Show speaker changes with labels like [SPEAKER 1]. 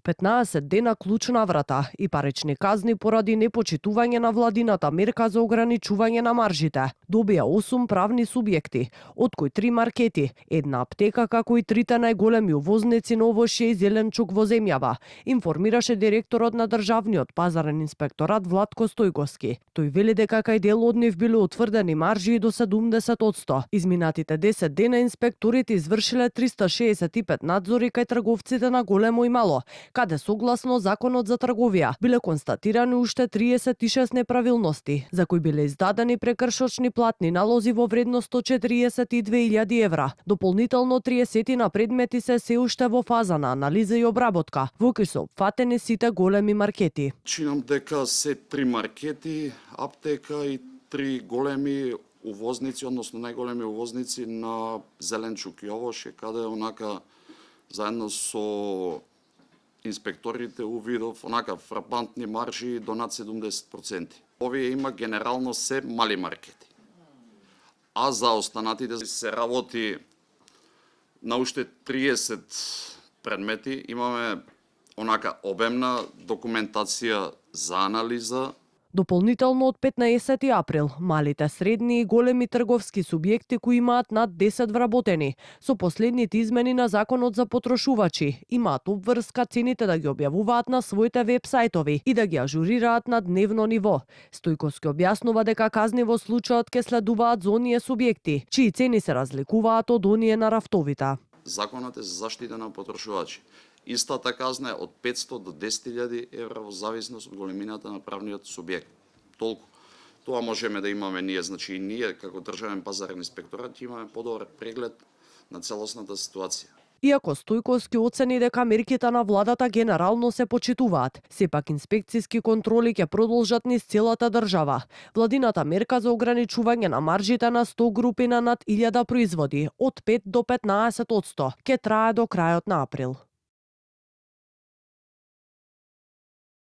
[SPEAKER 1] 15 дена клуч на врата и парични казни поради непочитување на владината мерка за ограничување на маржите. Добија 8 правни субјекти, од кои 3 маркети, една аптека како и 3 најголеми увозници на овошје и зеленчук во земјава, информираше директорот на Државниот пазарен инспекторат Владко Стојковски. Тој вели дека кај дел од нив биле утврдени маржи до 70%. Изминатите 10 дена инспекторите извршиле 365 надзори кај трговците на големо и мало, каде согласно Законот за трговија биле констатирани уште 36 неправилности, за кои биле издадени прекршочни платни налози во вредност 142.000 евра. Дополнително 30 на предмети се уште во фаза на анализа и обработка, во кои се опфатени сите големи маркети.
[SPEAKER 2] Чинам дека се 3 маркети, аптека и 3 големи увозници, односно најголеми увозници на зеленчук и овошје, каде онака заедно со инспекторите увидов онака фрапантни маржи до над 70%. Овие има генерално се мали маркети. А за останатите се работи на уште 30 предмети. Имаме онака обемна документација за анализа.
[SPEAKER 1] Дополнително од 15 април, малите, средни и големи трговски субјекти кои имаат над 10 вработени, со последните измени на Законот за потрошувачи, имаат обврска цените да ги објавуваат на своите веб-сајтови и да ги ажурираат на дневно ниво. Стојковски објаснува дека казни во случајот ќе следуваат за оние субјекти, чии цени се разликуваат од оние на рафтовите.
[SPEAKER 2] Законот е за заштита на потрошувачи. Истата казна е од 500 до 10.000 евра во зависност од големината на правниот субјект. Толку. Тоа можеме да имаме ние, значи и ние како државен пазарен инспекторат имаме подобар преглед на целосната ситуација.
[SPEAKER 1] Иако Стојковски оцени дека мерките на владата генерално се почитуваат, сепак инспекциски контроли ќе продолжат низ целата држава. Владината мерка за ограничување на маржите на 100 групи на над 1000 производи од 5 до 15% ќе трае до крајот на април.